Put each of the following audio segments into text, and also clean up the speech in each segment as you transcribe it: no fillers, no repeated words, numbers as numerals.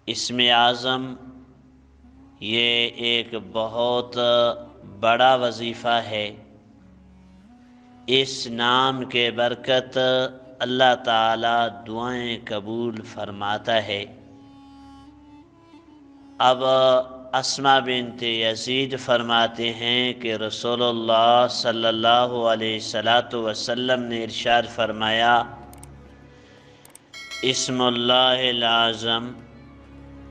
اسم اعظم یہ ایک بہت بڑا وظیفہ ہے۔ اس نام کے برکت اللہ تعالیٰ دعائیں قبول فرماتا ہے۔ اب اسماء بنت یزید فرماتے ہیں کہ رسول اللہ صلی اللہ علیہ وسلم نے ارشاد فرمایا، اسم اللہ العظم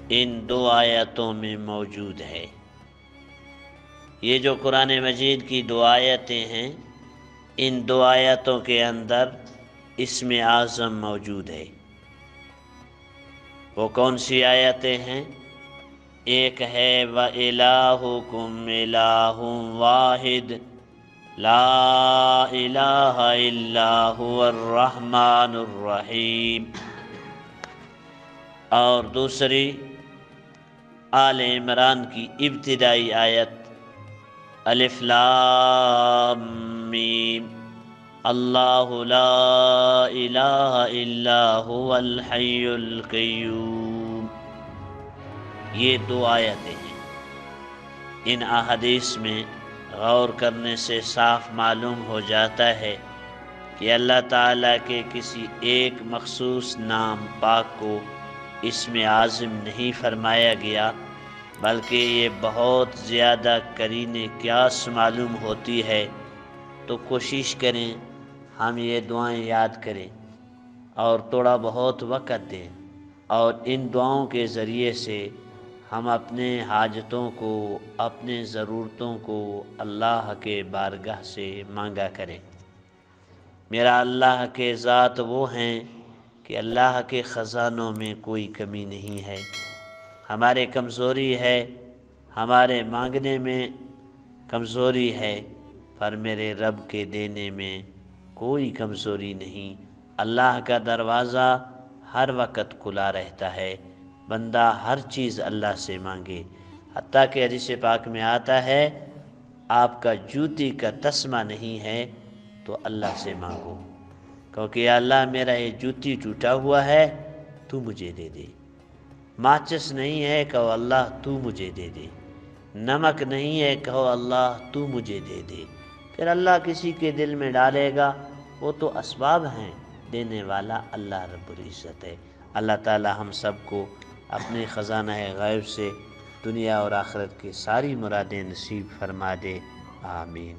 ان دو آیتوں میں موجود ہے۔ یہ جو قرآن مجید کی دو آیتیں ہیں، ان دو آیتوں کے اندر اسم اعظم موجود ہے۔ وہ کون سی آیتیں ہیں؟ ایک ہے وَإِلَٰهُكُمْ إِلَٰهٌ وَاحِدٌ لَا إِلَٰهَ إِلَّا هُوَ الرَّحْمَٰنُ الرَّحِيمُ، اور دوسری آل عمران کی ابتدائی آیت الف لام میم اللہ لا الہ الا هو الحی القیوم۔ یہ دو آیتیں ہیں۔ ان احادیث میں غور کرنے سے صاف معلوم ہو جاتا ہے کہ اللہ تعالیٰ کے کسی ایک مخصوص نام پاک کو اسم اعظم نہیں فرمایا گیا، بلکہ یہ بہت زیادہ قرین قیاس معلوم ہوتی ہے۔ تو کوشش کریں ہم یہ دعائیں یاد کریں اور تھوڑا بہت وقت دیں، اور ان دعاؤں کے ذریعے سے ہم اپنے حاجتوں کو، اپنے ضرورتوں کو اللہ کے بارگاہ سے مانگا کریں۔ میرا اللہ کے ذات وہ ہیں کہ اللہ کے خزانوں میں کوئی کمی نہیں ہے۔ ہمارے کمزوری ہے، ہمارے مانگنے میں کمزوری ہے، پر میرے رب کے دینے میں کوئی کمزوری نہیں۔ اللہ کا دروازہ ہر وقت کھلا رہتا ہے، بندہ ہر چیز اللہ سے مانگے۔ حتیٰ کہ حدیث پاک میں آتا ہے، آپ کا جوتی کا تسمہ نہیں ہے تو اللہ سے مانگو، کیونکہ یا اللہ میرا یہ جوتی ٹوٹا ہوا ہے تو مجھے دے دے۔ ماچس نہیں ہے، کہو اللہ تو مجھے دے دے۔ نمک نہیں ہے، کہو اللہ تو مجھے دے دے۔ پھر اللہ کسی کے دل میں ڈالے گا، وہ تو اسباب ہیں، دینے والا اللہ رب العزت ہے۔ اللہ تعالی ہم سب کو اپنے خزانہ غیب سے دنیا اور آخرت کی ساری مرادیں نصیب فرما دے، آمین۔